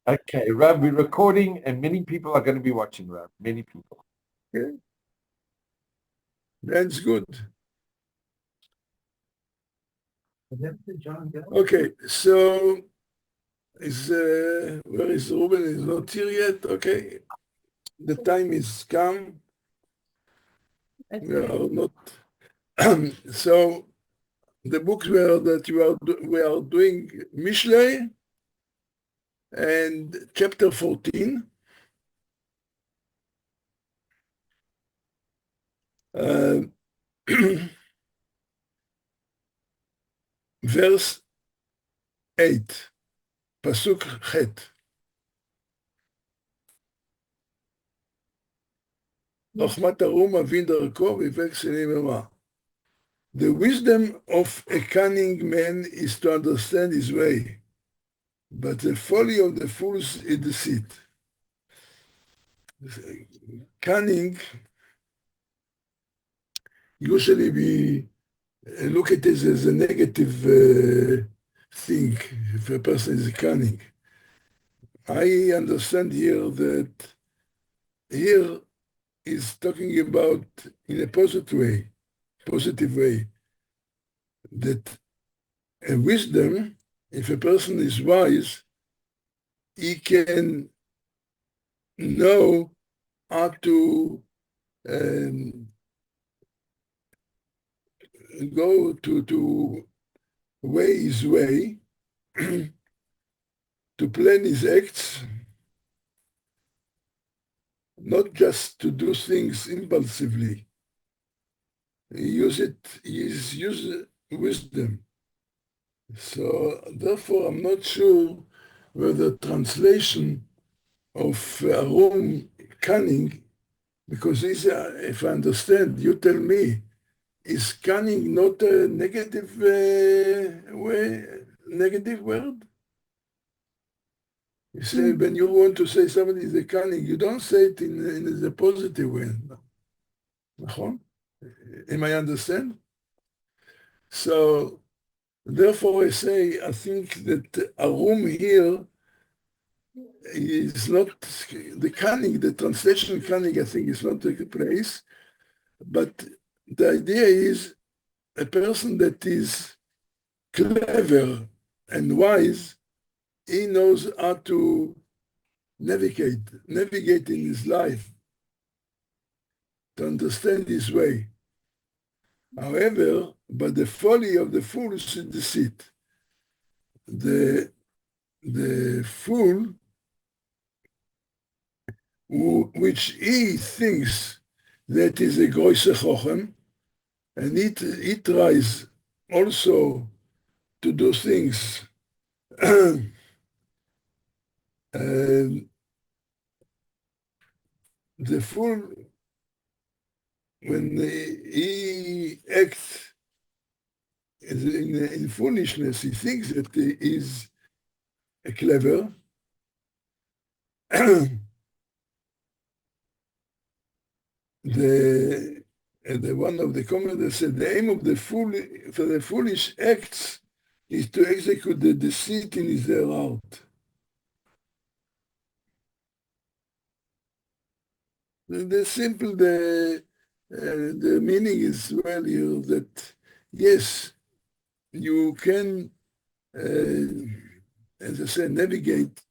Okay, Rav, we're recording, and many people are going to be watching, Rav. Many people. Okay, that's good. Okay, so where is Ruben? Is not here yet. Okay, the time is come. We are not. So the books were that we are doing Mishleh and chapter 14. Uh, verse 8, Pasuk Het. חוכמת הרום אבין דרכו ויפק שני ממה. The wisdom of a cunning man is to understand his way, but the folly of the fools is deceit. Cunning, usually we look at it as a negative thing, if a person is cunning. I understand here that here is talking about in a positive way, that a wisdom, if a person is wise, he can know how to um, go to weigh his way, to plan his acts, not just to do things impulsively. Use wisdom. So therefore, I'm not sure whether translation of Arum cunning, because if I understand, you tell me, is cunning not a negative negative word? You say when you want to say somebody is a cunning, you don't say it in a positive way. נכון? Am I understand? So therefore I say I think that a room here is not the cunning, the translation cunning I think is not the place, but the idea is a person that is clever and wise, he knows how to navigate in his life, to understand his way. However, but the folly of the fool is deceit. The fool, which he thinks that is a groise chochem, and he tries also to do things the fool, when he acts in foolishness, he thinks that he is clever. The one of the commentators said the aim of the fool for the foolish acts is to execute the deceit in his heart. The simple the meaning is well here that yes, you can, as I said, navigate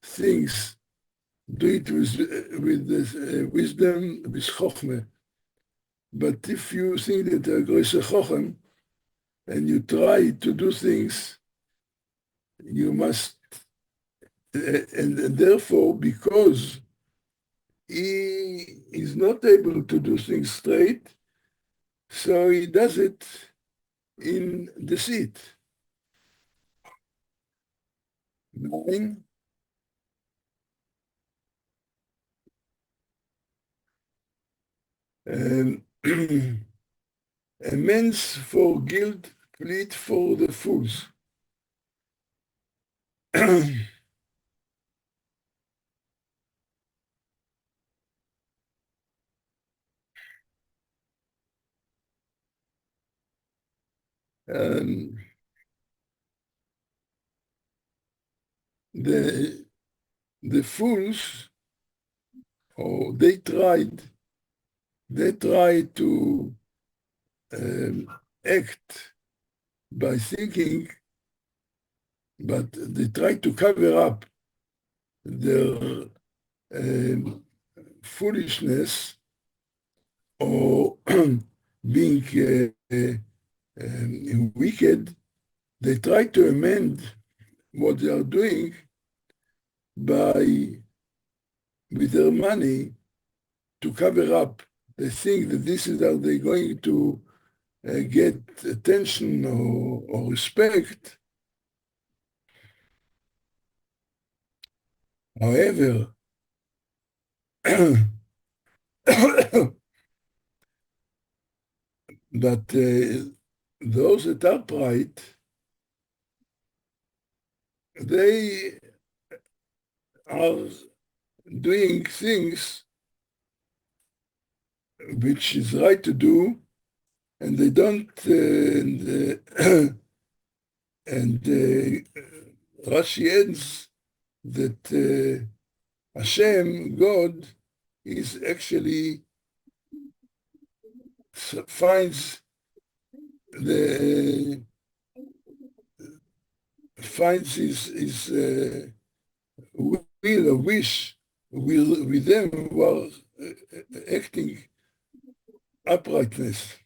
things, do it with wisdom, with chokhmah. But if you think that a große chochem and you try to do things, you must, and therefore, because he is not able to do things straight, so he does it in deceit. 9. Um, amends for guilt plead for the fools. um, the the fools, or they try to act by thinking, but they try to cover up their foolishness or being wicked. They try to amend what they are doing by, with their money, to cover up. They think that this is how they're going to get attention or respect. However, but those that are upright, they are doing things which is right to do, and they don't, and Rashi ends that Hashem, God, is actually finds his will or wish will with them who are acting uprightness.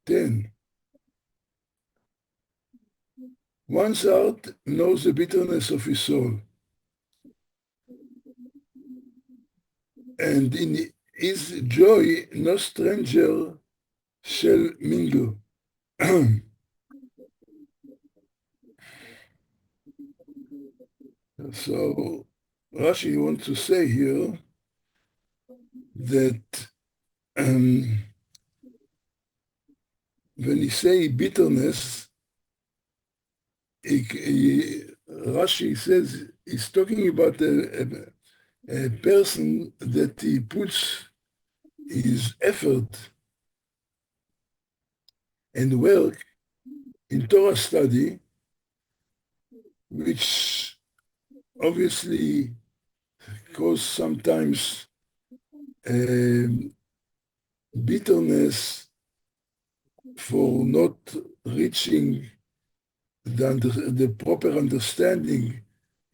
Then, one's heart knows the bitterness of his soul, and in his joy no stranger shall mingle. So Rashi wants to say here that when he say bitterness, Rashi says he's talking about a person that he puts his effort and work in Torah study, which obviously cause sometimes bitterness for not reaching the proper understanding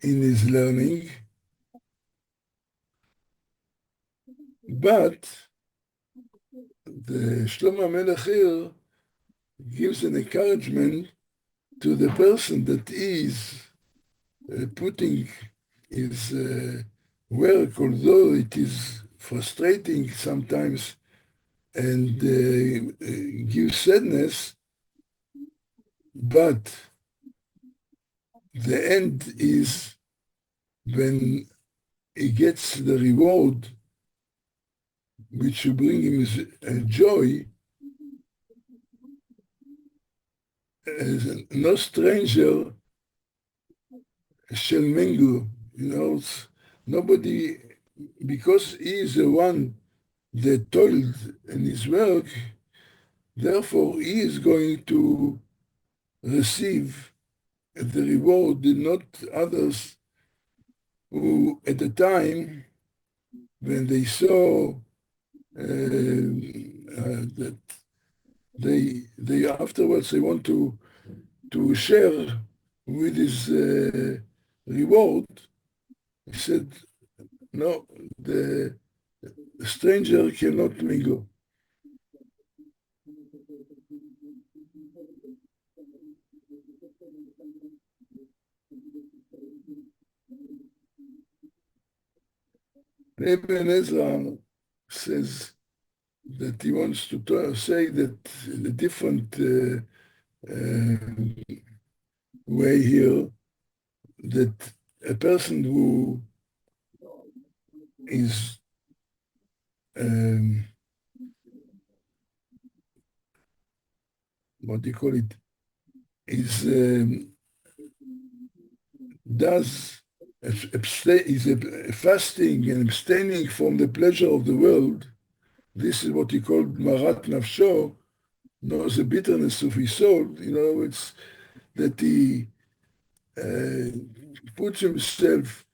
in his learning. But the Shlomo Melech here gives an encouragement to the person that is putting his work, although it is frustrating sometimes and gives sadness, but the end is when he gets the reward which will bring him joy. No stranger shall mingle, nobody, because he is the one that toiled in his work, therefore he is going to receive the reward, not others who at the time when they saw that they afterwards they want to share with his reward. He said, no, the stranger cannot mingle. Ibn Ezra says that he wants to say that in a different way here, that a person who is what do you call it, is fasting and abstaining from the pleasure of the world. This is what he called marat nafsho, knows the bitterness of his soul. In other words, that he puts himself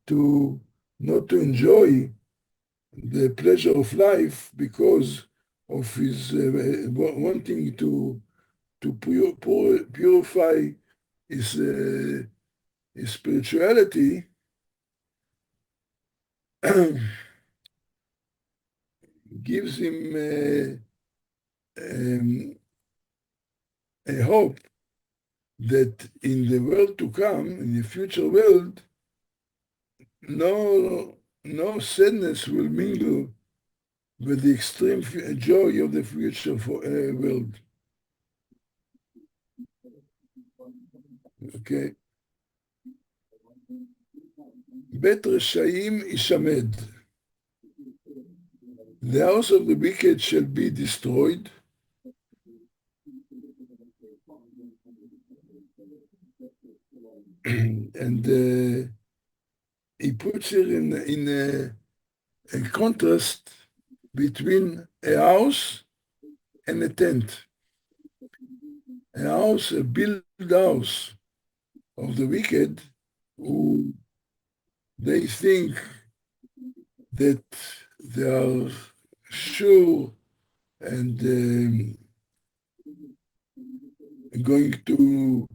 to not to enjoy the pleasure of life because of his wanting to purify his spirituality, gives him a hope that in the world to come, in the future world, no sadness will mingle with the extreme joy of the future world. Okay? Bet Reshaim Ishamed. The house of the wicked shall be destroyed. And he puts it in a contrast between a house and a tent. A house, a built house of the wicked, who they think that they are sure and going to,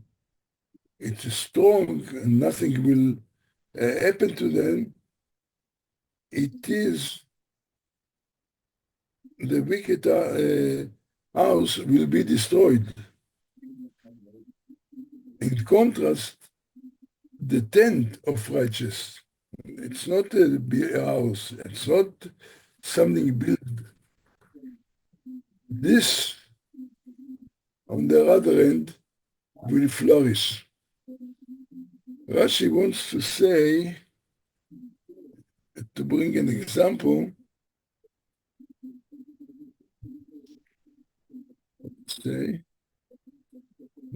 it's strong and nothing will happen to them. It is the wicked house will be destroyed. In contrast, the tent of righteous, it's not a house, it's not something built. This, on the other hand, will flourish. Rashi wants to say, to bring an example, say,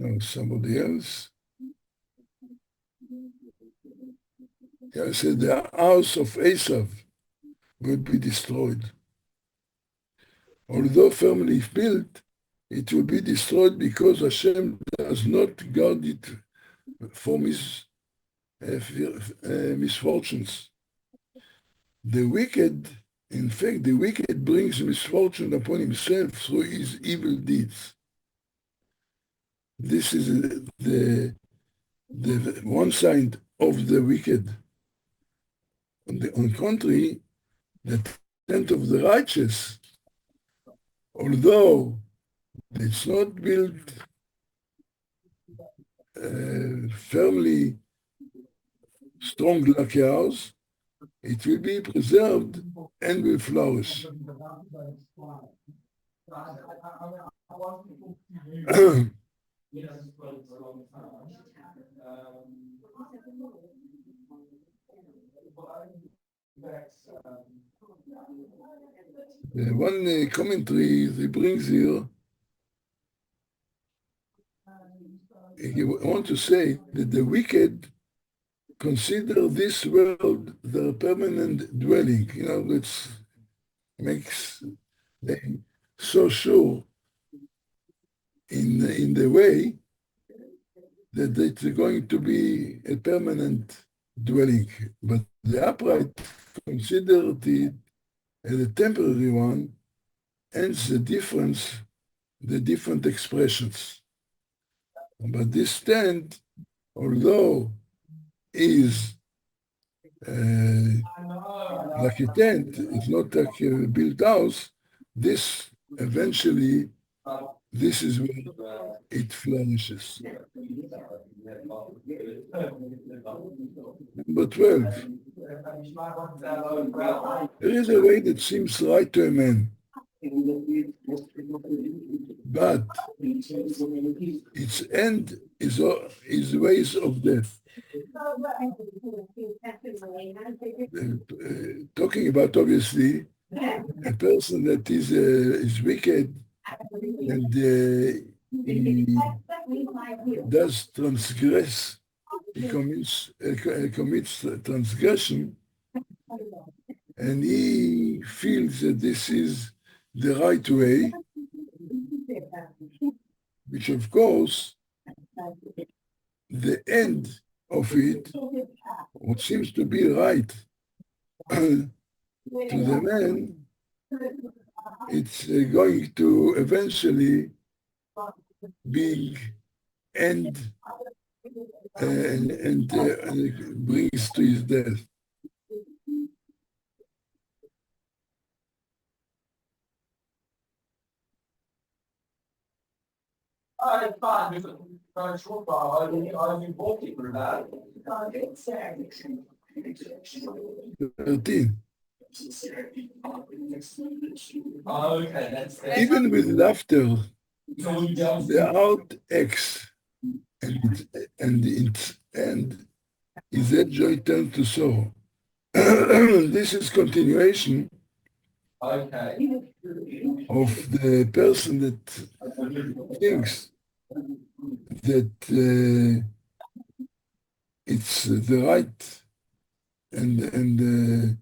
no, somebody else. I said the house of Esav will be destroyed. Although firmly built, it will be destroyed because Hashem does not guard it from his misfortunes. The wicked, in fact, the wicked brings misfortune upon himself through his evil deeds. This is the one side of the wicked. On the contrary, the tent of the righteous, although it's not built firmly strong like a house, it will be preserved and will flourish. One commentary he brings here, he wants to say that the wicked consider this world their permanent dwelling. You know, that makes them so sure in the way that it's going to be a permanent dwelling. But the upright consider it as a temporary one, hence the difference, the different expressions. But this tent, although is like a tent, it's not like a built house, this eventually, this is where it flourishes. Number 12. There is a way that seems right to a man, but its end is ways of death. Talking about, obviously, a person that is wicked and he does transgress, he commits transgression, and he feels that this is the right way, which of course, the end of it, what seems to be right to the man, it's going to eventually be end and brings to his death. Thirteen. Even with laughter, the out X and is that joy turned to sorrow. This is continuation of the person that thinks that it's the right and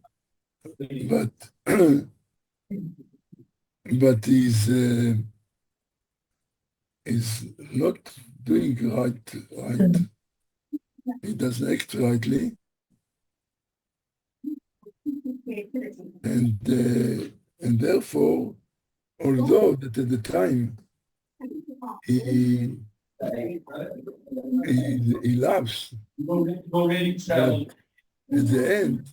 but but is not doing right. He doesn't act rightly, and therefore, although that at the time he laughs, but at the end,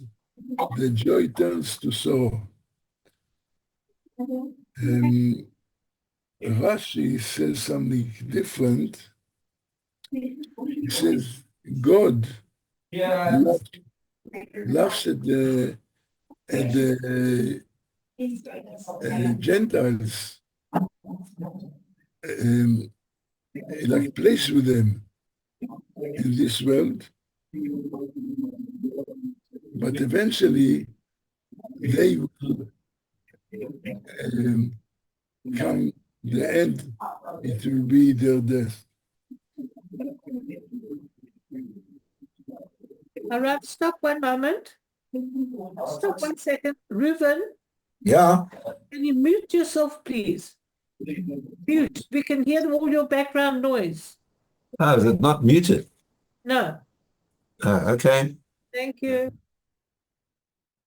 the joy turns to sorrow. Rashi says something different. He says God laughs at the Gentiles, like plays with them in this world, but eventually they will come the end, it will be their death. All right, stop one moment. Stop 1 second. Reuven, Yeah. can you mute yourself, please? Mute. We can hear all your background noise. Oh, is it not muted? No. Oh, okay. Thank you.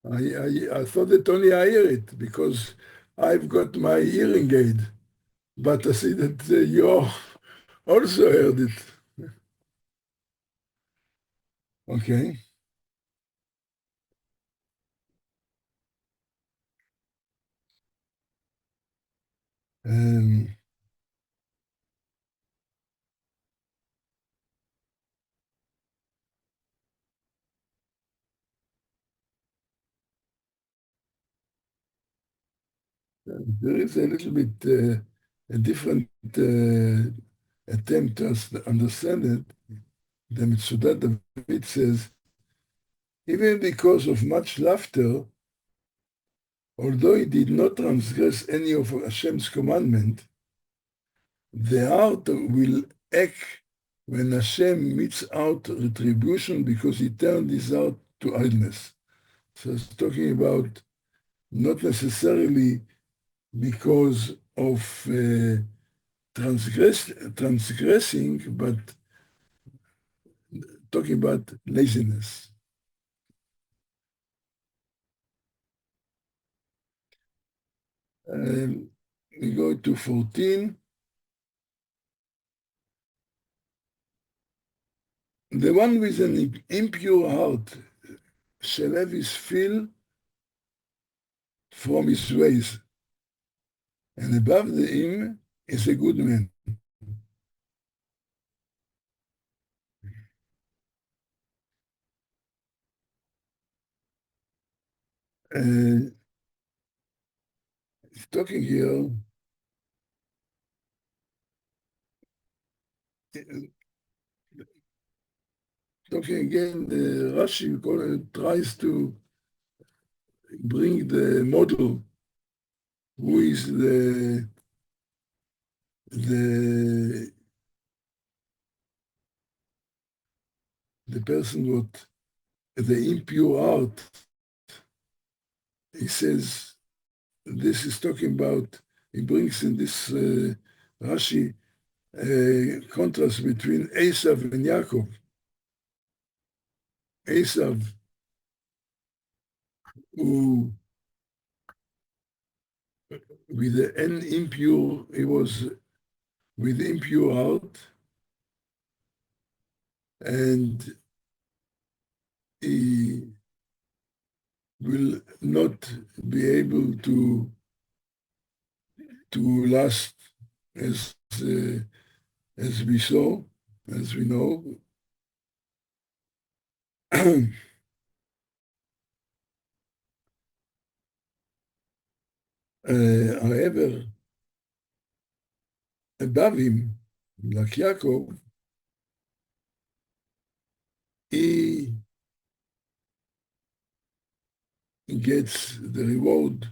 I thought that only I hear it because I've got my hearing aid, but I see that you also heard it. Okay. There is a little bit a different attempt to understand it. The Mitzudat David says, even because of much laughter, although he did not transgress any of Hashem's commandment, the heart will ache when Hashem meets out retribution because he turned his heart to idleness. So it's talking about not necessarily because of transgressing, but talking about laziness. We go to 14. The one with an impure heart shall have his fill from his ways, and above him is a good man. Talking here, talking again, Rashi tries to bring the model, who is the person with the impure heart. He says, this is talking about, he brings in this Rashi, contrast between Esav and Yaakov. Esav, who with an impure, he was with impure heart, and he will not be able to last as as we saw, as we know. However, above him, like Yaakov, he gets the reward,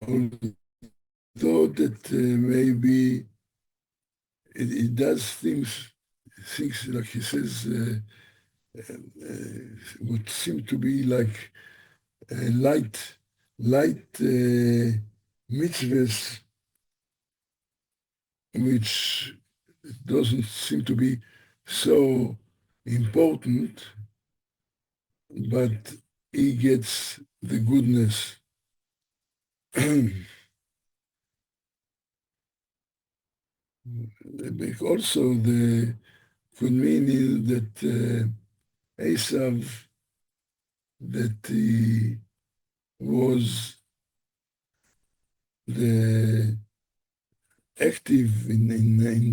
although that maybe it does things like he says, would seem to be like light mitzvahs, which doesn't seem to be so important, but he gets the goodness. Also, the could mean is that Esav, that he was the active in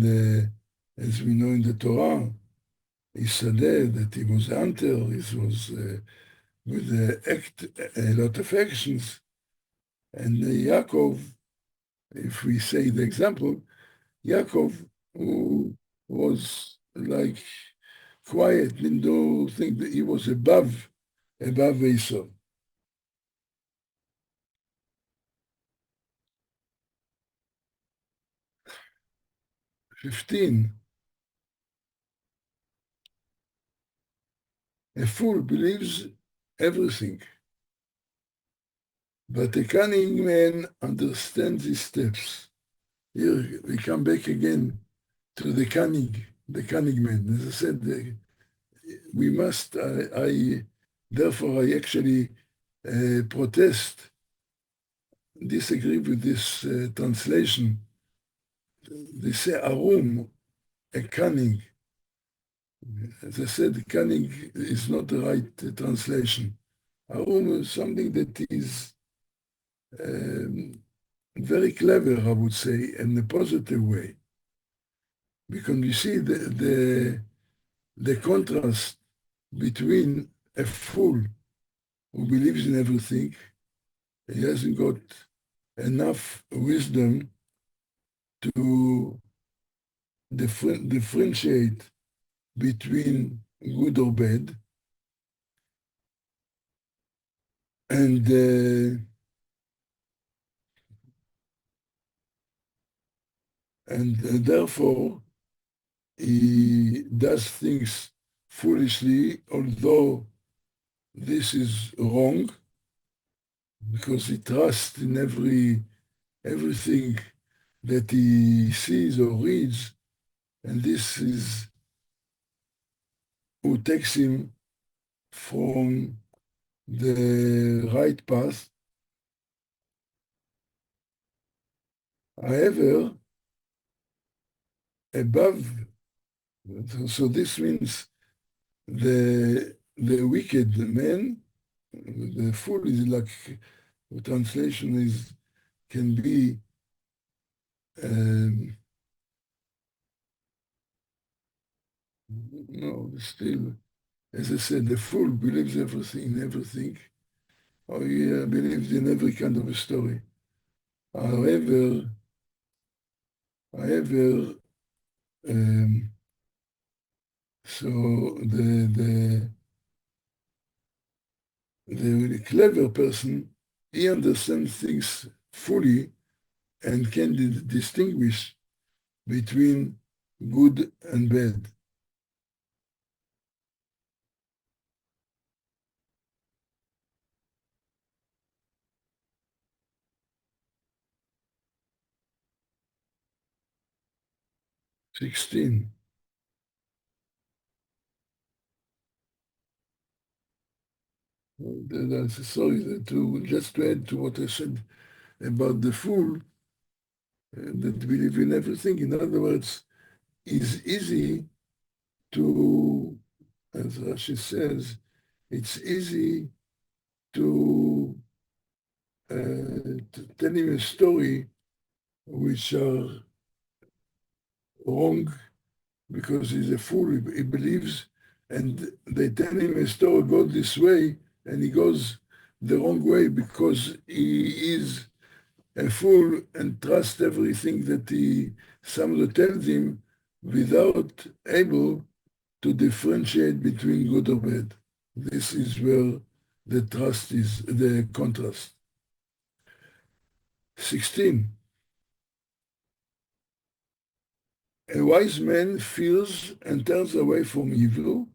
the, as we know in the Torah, Isadeh, that he was hunter, he was with a lot of actions, and Yaakov, if we say the example, Yaakov, who was like quiet, didn't do think that he was above Esau. "15. A fool believes everything, but a cunning man understands his steps." Here we come back again to the cunning man. As I said, we must, therefore I actually protest, disagree with this translation. They say arum, a cunning. As I said, cunning is not the right translation. Arum is something that is very clever, I would say, in a positive way. Because you see the contrast between a fool who believes in everything, he hasn't got enough wisdom to differentiate between good or bad, and therefore he does things foolishly, although this is wrong, because he trusts in everything that he sees or reads, and this is who takes him from the right path. However, above, so this means the wicked man, the fool is like, the translation is, can be no, still, as I said, the fool believes everything, or he believes in every kind of a story. However, so the clever person, he understands things fully and can distinguish between good and bad. 16. Sorry, just to add to what I said about the fool, that believe in everything. In other words, it's easy to, as Rashi says, it's easy to tell him a story which are wrong because he's a fool, he believes, and they tell him a story, go this way, and he goes the wrong way because he is a fool and trusts everything that someone tells him without able to differentiate between good or bad. This is where the trust is, the contrast. 16. A wise man fears and turns away from evil,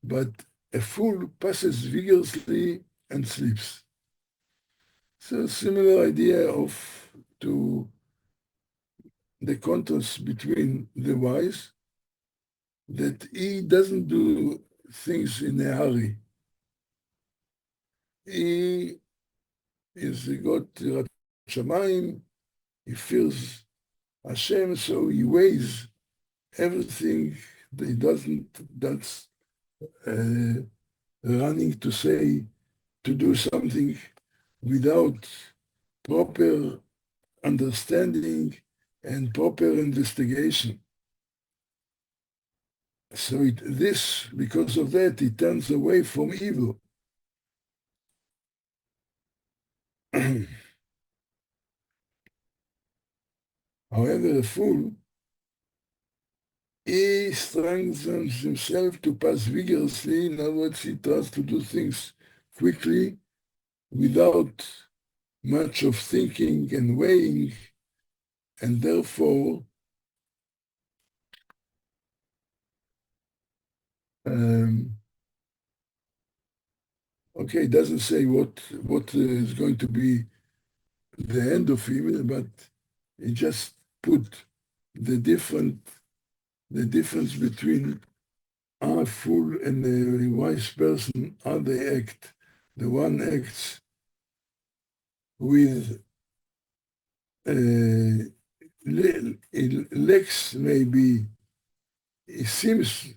but a fool passes vigorously and sleeps. So similar idea to the contrast between the wise, that he doesn't do things in a hurry. He is got Yirat Shamayim, he feels Hashem, so he weighs everything that he doesn't, that's running to do something without proper understanding and proper investigation. So because of that, he turns away from evil. However, a fool, he strengthens himself to pass vigorously. In other words, he tries to do things quickly without much of thinking and weighing, and therefore it doesn't say what is going to be the end of him, but it just put the difference between a fool and a wise person, how they act. The one acts with lacks maybe, it seems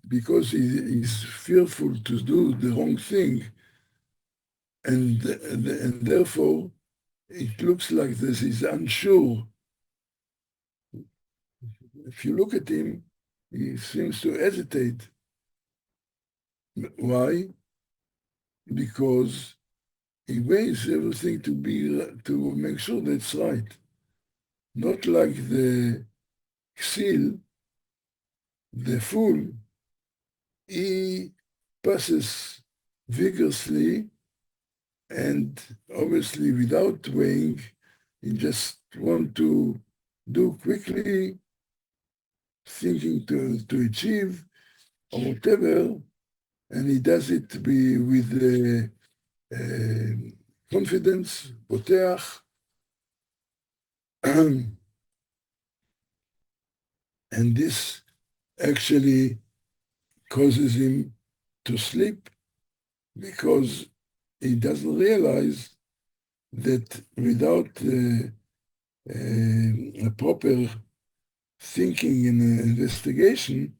because he's fearful to do the wrong thing, and therefore it looks like this is unsure. If you look at him, he seems to hesitate. Why? Because he weighs everything to make sure that's right. Not like the seal, the fool, he passes vigorously and obviously without weighing, he just want to do quickly, thinking to achieve or whatever, and he does it with confidence, poteach, and this actually causes him to sleep because he doesn't realize that without a proper thinking and investigation,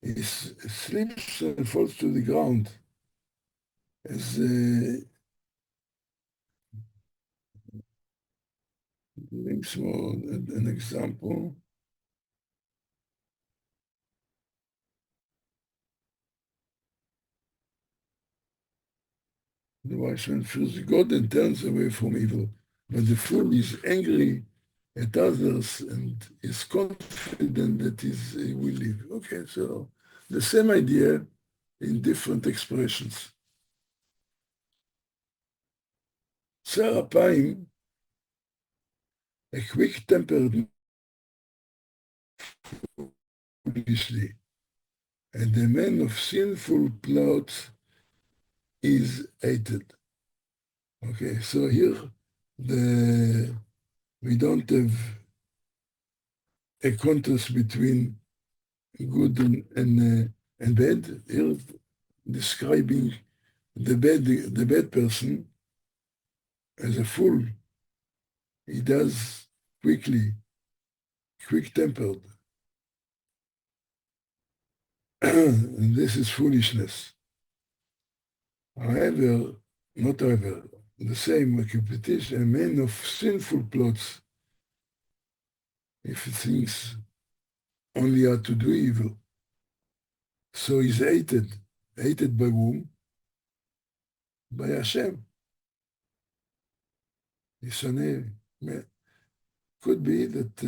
he slips and falls to the ground. As an example, the wise man fears God and turns away from evil, but the fool is angry at others and is confident that he will live. Okay, so the same idea in different expressions. Tzar Apayim, a quick-tempered Mishleh, and the man of sinful plots is hated. Okay, so here we don't have a contrast between good and bad. Here, describing the bad person as a fool. He does quickly, quick-tempered. And this is foolishness. However, not however, the same repetition, a man of sinful plots, if he thinks only how to do evil. So he's hated by whom? By Hashem. Yishaneh. Could be that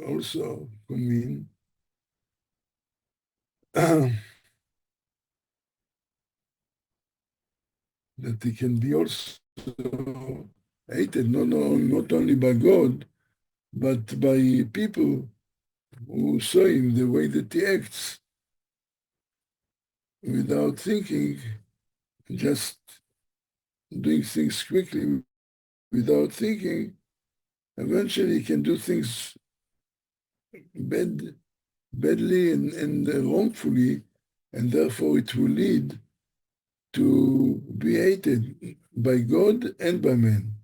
also could mean that he can be also hated not only by God, but by people who saw him the way that he acts without thinking, just doing things quickly without thinking. Eventually he can do things badly and wrongfully, and therefore it will lead to be hated by God and by men.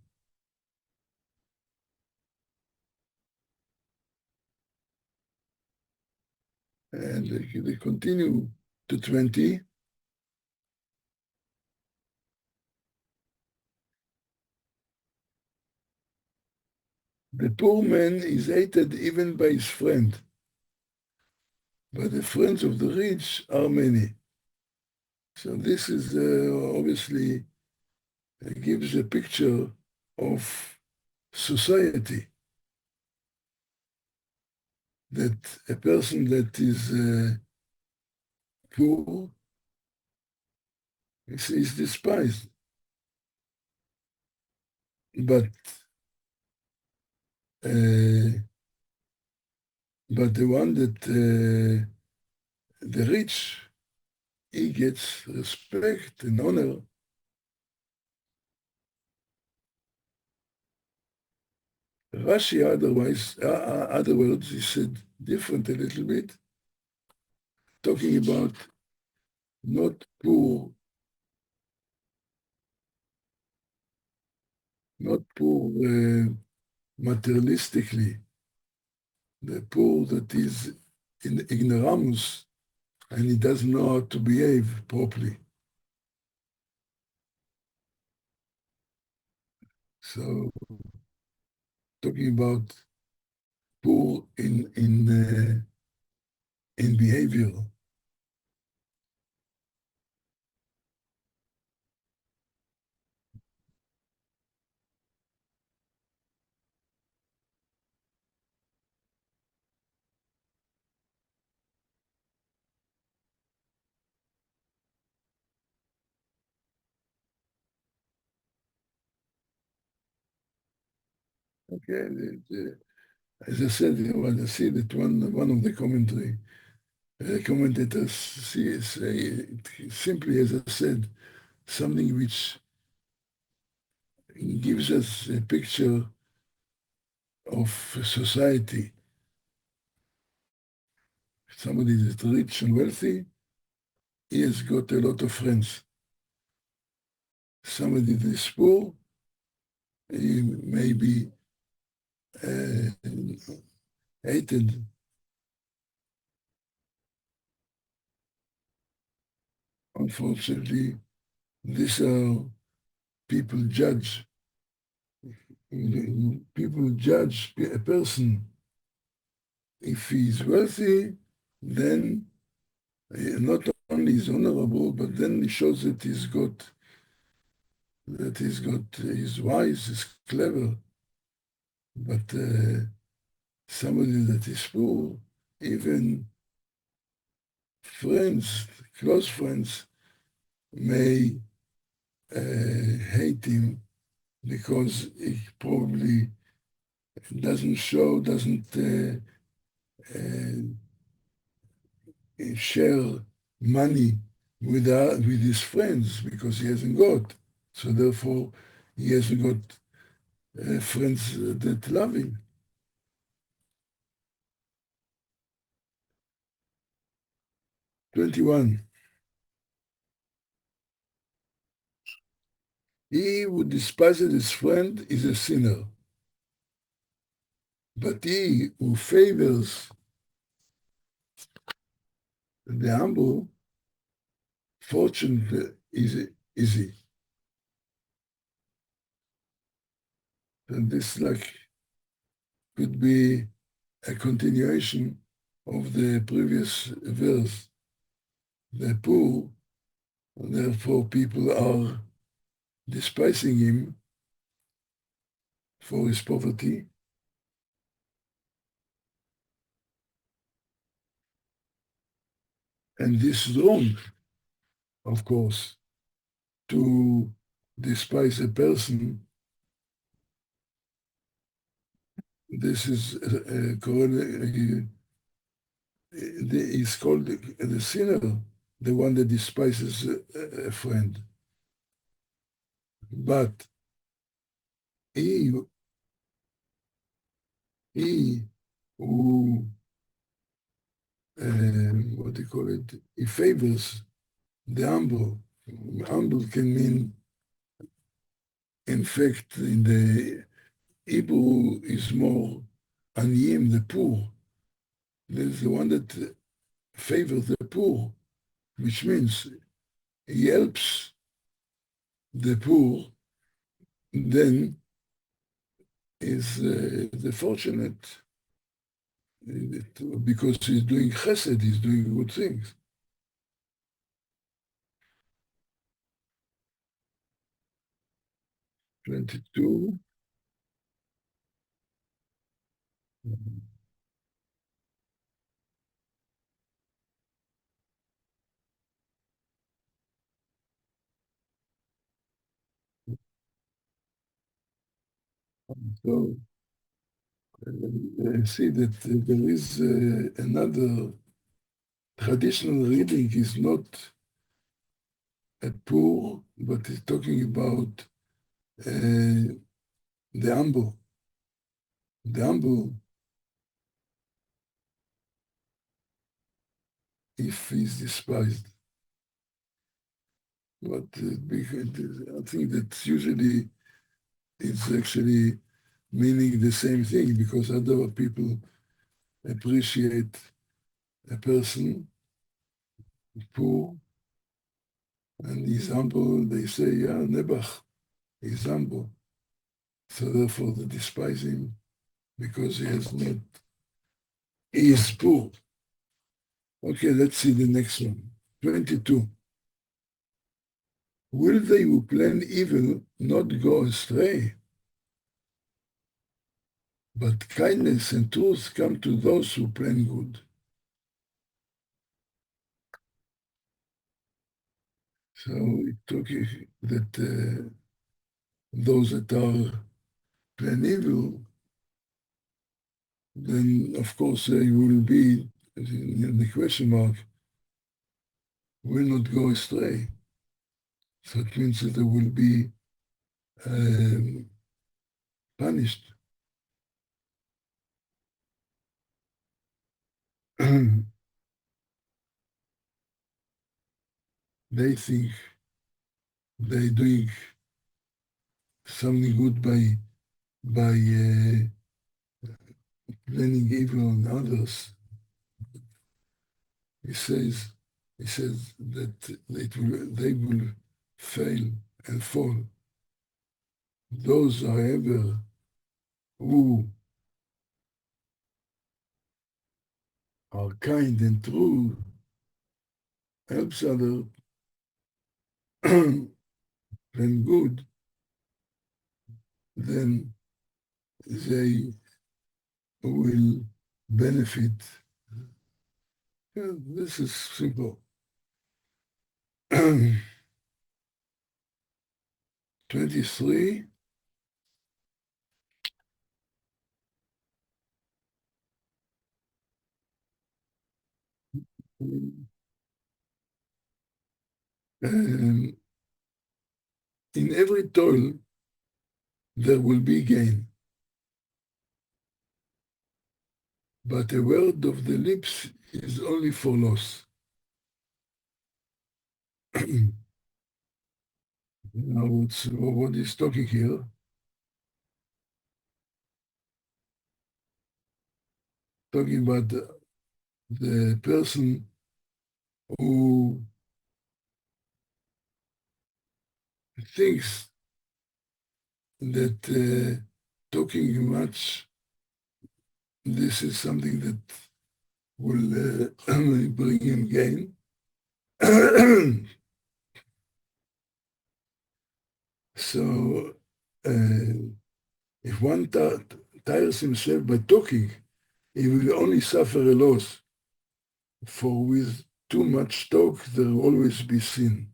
And they continue to 20. The poor man is hated even by his friend, but the friends of the rich are many. So this is obviously gives a picture of society, that a person that is poor is despised. But the one that the rich, he gets respect and honor. Rashi, other words, he said different a little bit, talking about not poor, materialistically, the poor that is in ignoramus and he doesn't know how to behave properly. So, talking about poor in behavior. Okay, as I said, I see that one of the commentators say simply, as I said, something which gives us a picture of society. Somebody that's rich and wealthy, he has got a lot of friends. Somebody that is poor, he may be hated. Unfortunately, these are people judge. People judge a person. If he's wealthy, then not only is honorable, but then he shows that he's wise, he's clever. But somebody that is poor, even friends, close friends, may hate him because he probably doesn't share money with his friends because he hasn't got. So therefore, he hasn't got friends that love him. 21. He who despises his friend is a sinner, but he who favors the humble, fortunate is he. And this could be a continuation of the previous verse. The poor, therefore people are despising him for his poverty. And this is wrong, of course, to despise a person. This is is called the sinner, the one that despises a friend. But he who, what do you call it, he favors the humble. Humble can mean, in fact, in the Hebrew is more aniyim, the poor. There's the one that favors the poor, which means he helps the poor, then is the fortunate, because he's doing chesed, he's doing good things. "22. So see that there is another traditional reading is not a poor, but it's talking about the humble. The humble, if he's despised. But I think that usually it's actually meaning the same thing, because other people appreciate a person poor and he's humble. They say, yeah, Nebach, he's humble. So therefore they despise him because he is poor. Okay, let's see the next one. 22. Will they who plan evil not go astray? But kindness and truth come to those who plan good. So it talking that those that are plan evil, then of course they will be, in the question mark, will not go astray. So it means that they will be punished. They think they're doing something good by planning evil on others. He says that they will fail and fall. Those, however, who are kind and true, helps others, and good, then they will benefit. Yeah, this is simple. 23. In every toil, there will be gain. But a word of the lips is only for loss. Now, what is talking here? Talking about the person who thinks that talking much, this is something that will bring him gain. So, if one tires himself by talking, he will only suffer a loss. For with too much talk, there will always be sin.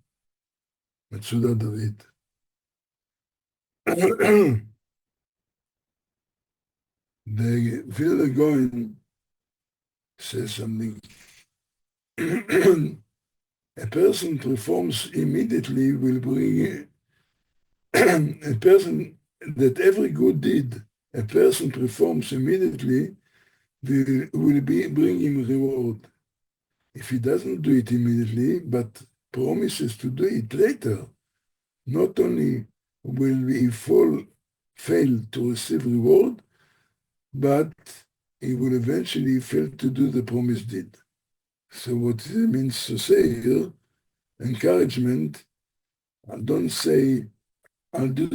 מצודה דוד. The Vilna Gaon says something. A person performs immediately will bring a person that every good deed a person performs immediately will bring him reward. If he doesn't do it immediately, but promises to do it later, not only will he fail to receive reward, but he will eventually fail to do the promised deed. So what it means to say here, encouragement, don't say, I'll do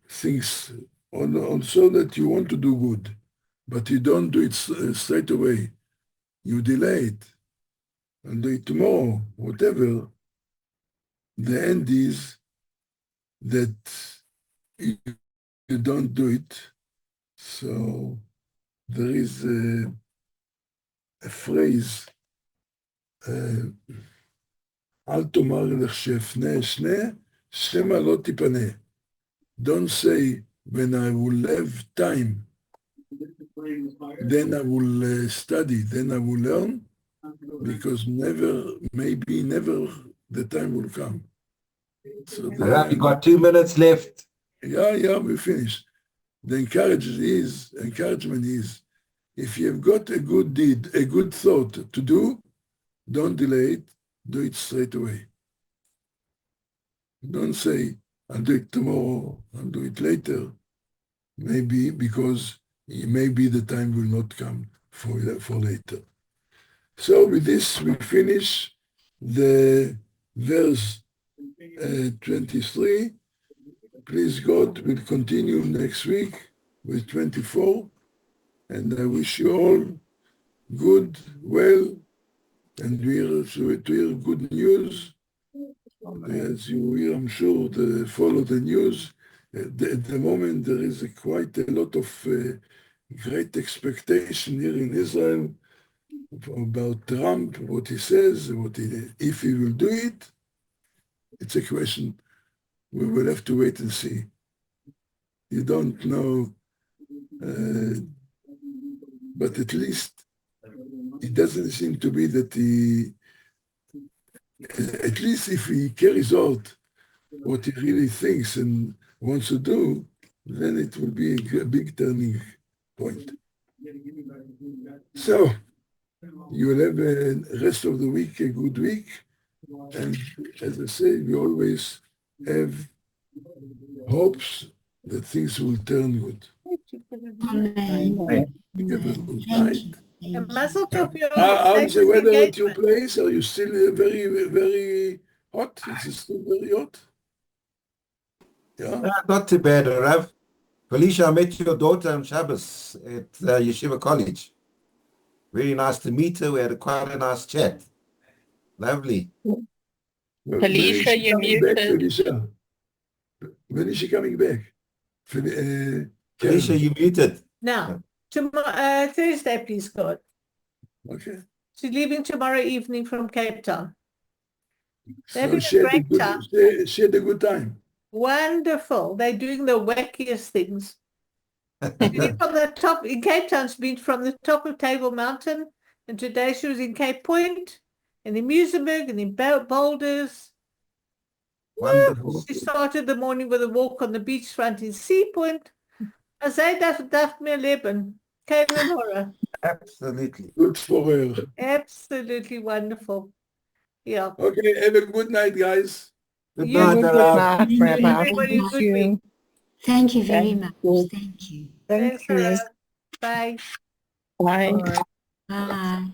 things also that you want to do good, but you don't do it straight away. You delay it and do it tomorrow, whatever. The end is that you don't do it. So there is a phrase, אל תאמר לך שאפנה אשנה, שמא לא תיפנה. Don't say, when I will have time, then I will study, then I will learn, because maybe never the time will come. So Rav, you got 2 minutes left. Yeah, we finished. The encouragement is, if you've got a good deed, a good thought to do, don't delay it, do it straight away. Don't say, I'll do it tomorrow, I'll do it later. Maybe because maybe the time will not come for later. So with this, we finish the verse 23. Please God, we'll continue next week with 24. And I wish you all good, well, and to hear good news. As you hear, I'm sure, follow the news. At the moment, there is quite a lot of great expectation here in Israel about Trump, what he says, if he will do it. It's a question we will have to wait and see. You don't know, but at least it doesn't seem to be that at least if he carries out what he really thinks and wants to do, then it will be a big turning point. So, you will have a rest of the week, a good week. And as I say, we always have hopes that things will turn good. Amen. Have a good night. And Mazel tov, your How's the latest weather at your engagement. place? Are you still very, very hot? Is it still very hot? Yeah? Not too bad, Rav. Felicia, I met your daughter on Shabbos at Yeshiva College. Very nice to meet her. We had quite a nice chat. Lovely. When is Felicia, she you're coming back, muted. Felicia? When is she coming back? Felicia, Karen. you muted. Now, tomorrow, Thursday, please God. Okay. She's leaving tomorrow evening from Cape Town. They're So having she a had a great time. she had a good time. Wonderful. They're doing the wackiest things. Been from the top in Cape Town, she's been from the top of Table Mountain, and today she was in Cape Point, and in Muizenberg, and in Boulders. Wonderful. She started the morning with a walk on the beachfront in Sea Point. Zij dacht meer leven. Kevin Horror. Absolutely. Good for her. Absolutely wonderful. Yeah. Okay, have a good night, guys. Good You night, too. Good Rav. night, Thank Rabbi. you. Everybody, Thank good you. week. Thank you very Thank much. you. Thank you. Thank Thanks, you. Sarah. Bye. Bye. Bye.